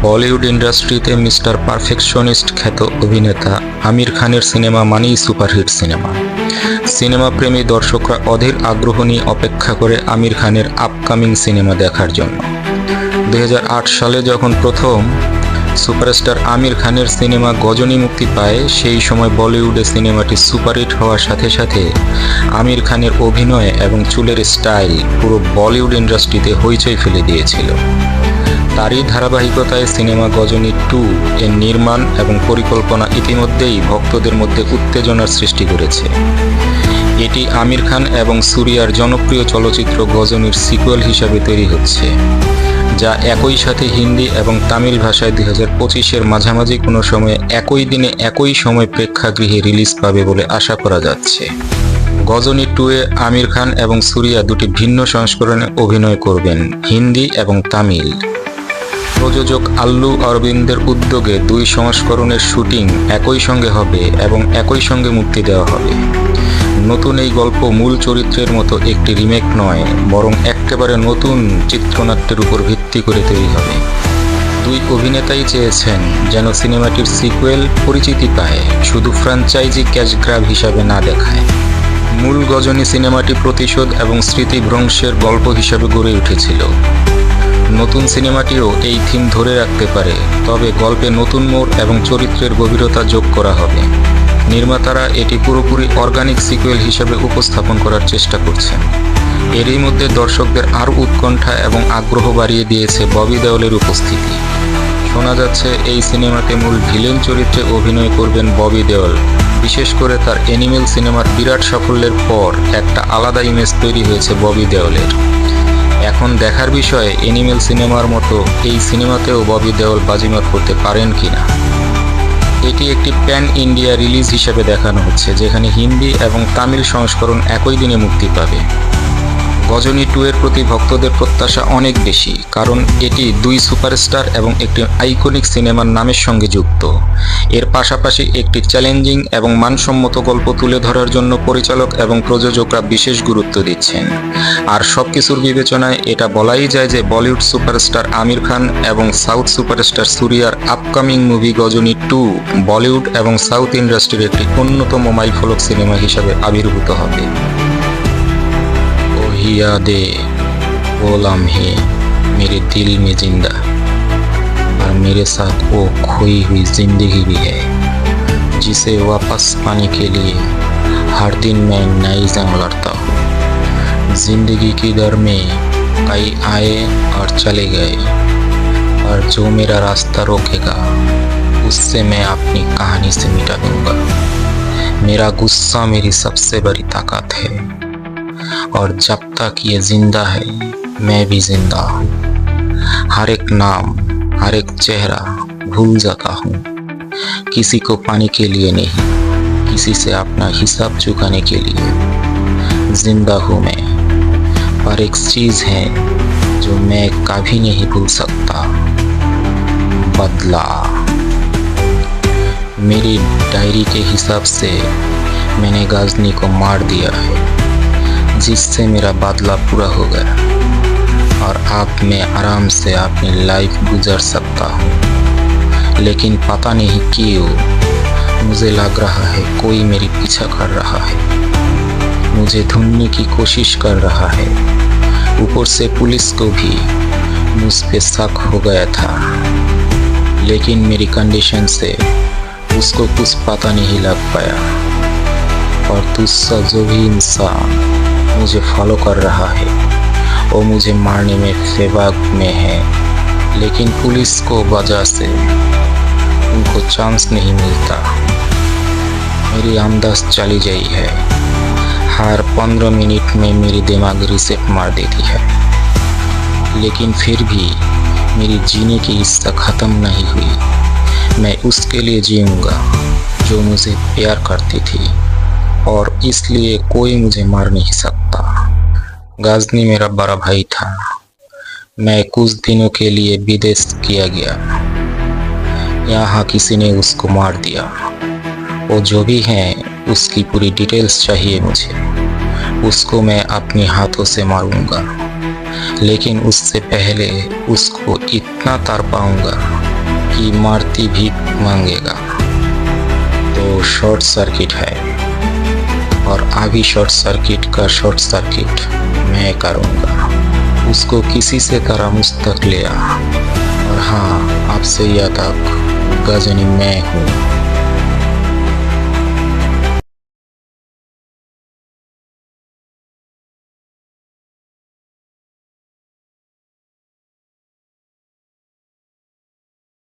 বলিউড ইন্ডাস্ট্রিতে mister perfectionist খ্যাত অভিনেতা আমির খানের সিনেমা মানেই সুপারহিট সিনেমা। সিনেমাপ্রেমী দর্শকরা অধীর আগ্রহ নিয়ে অপেক্ষা করে আমির খানের আপকামিং সিনেমা দেখার জন্য। 2008 সালে যখন প্রথম সুপারস্টার আমির খানের সিনেমা গজনী মুক্তি পায়, সেই সময় বলিউডে সিনেমাটি সুপারহিট হওয়ার সাথে সাথে আমির খানের অভিনয় এবং চুলের স্টাইল পুরো বলিউড ইন্ডাস্ট্রিতে হইচই ফেলে দিয়েছিল। তারই ধারাবাহিকতায় সিনেমা গজনী 2 এর নির্মাণ এবং পরিকল্পনা ইতিমধ্যেই ভক্তদের মধ্যে উত্তেজনার সৃষ্টি করেছে। এটি আমির খান এবং সূর্যার জনপ্রিয় চলচ্চিত্র গজনীর সিকুয়েল হিসাবে তৈরি হচ্ছে, যা একই সাথে হিন্দি এবং তামিল ভাষায় 2025-এর মাঝামাঝি কোনো সময়ে একই দিনে একই সময় প্রেক্ষাগৃহে রিলিজ পাবে বলে আশা করা যাচ্ছে। গজনী 2-এ আমির খান এবং সূর্যা দুটি ভিন্ন সংস্করণে অভিনয় করবেন, হিন্দি এবং তামিল। প্রযোজক আল্লু অরবিন্দের উদ্যোগে 2 সংস্করণের শুটিং একই সঙ্গে হবে এবং একই সঙ্গে মুক্তি দেওয়া হবে। নতুন এই গল্প মূল চরিত্রের মতো একটি রিমেক নয়, বরং একেবারে নতুন চিত্রনাট্যের উপর ভিত্তি করে তৈরি হবে। 2 অভিনেতাই চেয়েছেন যেন সিনেমাটির সিকুয়েল পরিচিতি পায়, শুধু ফ্র্যাঞ্চাইজি ক্যাশ গ্র্যাব হিসাবে না দেখায়। মূল গজনী সিনেমাটি প্রতিশোধ এবং স্মৃতিভ্রংশের গল্প হিসাবে গড়ে উঠেছিল। নতুন সিনেমাটিও এই থিম ধরে রাখতে পারে, তবে গল্পে নতুন মোড় এবং চরিত্রের গভীরতা যোগ করা হবে। নির্মাতারা এটি পুরোপুরি অর্গানিক সিকুয়েল হিসেবে উপস্থাপন করার চেষ্টা করছেন। এরই মধ্যে দর্শকদের আরও উৎকণ্ঠা এবং আগ্রহ বাড়িয়ে দিয়েছে ববি দেওলের উপস্থিতি। শোনা যাচ্ছে এই সিনেমাতে মূল ভিলেন চরিত্রে অভিনয় করবেন ববি দেওল। বিশেষ করে তার অ্যানিমেল সিনেমার বিরাট সাফল্যের পর একটা আলাদা ইমেজ তৈরি হয়েছে ববি দেওলের। এখন দেখার বিষয় অ্যানিমেল সিনেমার মতো এই সিনেমাতেও ববি দেওল বাজিমাত করতে পারেন কিনা। এটি একটি প্যান ইন্ডিয়া রিলিজ হিসেবে দেখানো হচ্ছে, যেখানে হিন্দি এবং তামিল সংস্করণ একই দিনে মুক্তি পাবে। গজনী 2 এর প্রতি ভক্তদের প্রত্যাশা অনেক বেশি, কারণ এটি 2 সুপারস্টার এবং একটি আইকনিক সিনেমার নামের সঙ্গে যুক্ত। এর পাশাপাশি একটি চ্যালেঞ্জিং এবং মানসম্মত গল্প তুলে ধরার জন্য পরিচালক এবং প্রযোজকরা বিশেষ গুরুত্ব দিচ্ছেন। আর সবকিছুর বিবেচনায় এটা বলাই যায় যে বলিউড সুপারস্টার আমির খান এবং সাউথ সুপারস্টার সূর্যার আপকামিং মুভি গজনী 2 বলিউড এবং সাউথ ইন্ডাস্ট্রির একটি অন্যতম মাইলফলক সিনেমা হিসাবে আবির্ভূত হবে। यादें वो लम्हे मेरे दिल में जिंदा, और मेरे साथ वो खोई हुई जिंदगी भी है, जिसे वापस पाने के लिए हर दिन मैं नई जंग लड़ता हूँ। जिंदगी की दर में कई आए और चले गए, और जो मेरा रास्ता रोकेगा उससे मैं अपनी कहानी से मिटा दूंगा। मेरा गुस्सा मेरी सबसे बड़ी ताकत है, और जब तक ये जिंदा है मैं भी जिंदा हूँ। हर एक नाम, हर एक चेहरा भूल जाता हूँ, किसी को पाने के लिए नहीं, किसी से अपना हिसाब चुकाने के लिए। जिंदा हूँ मैं, पर एक चीज है जो मैं कभी नहीं भूल सकता, बदला। मेरी डायरी के हिसाब से मैंने गजनी को मार दिया है, जिससे मेरा बदला पूरा हो गया, और अब मैं आराम से अपनी लाइफ गुजार सकता हूँ। लेकिन पता नहीं क्यों मुझे लग रहा है कोई मेरी पीछा कर रहा है, मुझे ढूंढने की कोशिश कर रहा है। ऊपर से पुलिस को भी मुझ पे शक हो गया था, लेकिन मेरी कंडीशन से उसको कुछ पता नहीं लग पाया। और दूसरा जो भी इंसान मुझे फॉलो कर रहा है वो मुझे मारने में फेबाक में है, लेकिन पुलिस को वजह से उनको चांस नहीं मिलता। मेरी आमदस्त चली गई है, हर 15 मिनट में मेरी दिमाग रिसेट मार देती है, लेकिन फिर भी मेरी जीने की इच्छा ख़त्म नहीं हुई। मैं उसके लिए जीऊँगा जो मुझे प्यार करती थी, और इसलिए कोई मुझे मार नहीं सकता। गजनी मेरा बड़ा भाई था, मैं कुछ दिनों के लिए विदेश किया गया, यहाँ किसी ने उसको मार दिया। वो जो भी है उसकी पूरी डिटेल्स चाहिए मुझे, उसको मैं अपने हाथों से मारूंगा। लेकिन उससे पहले उसको इतना तार पाऊंगा कि मारती भी मांगेगा। तो शॉर्ट सर्किट है, और अभी शॉर्ट सर्किट का शॉर्ट सर्किट मैं करूंगा। उसको किसी से तरह मुझ तक ले आ, और हाँ, आपसे यह तक गजनी मैं हूँ।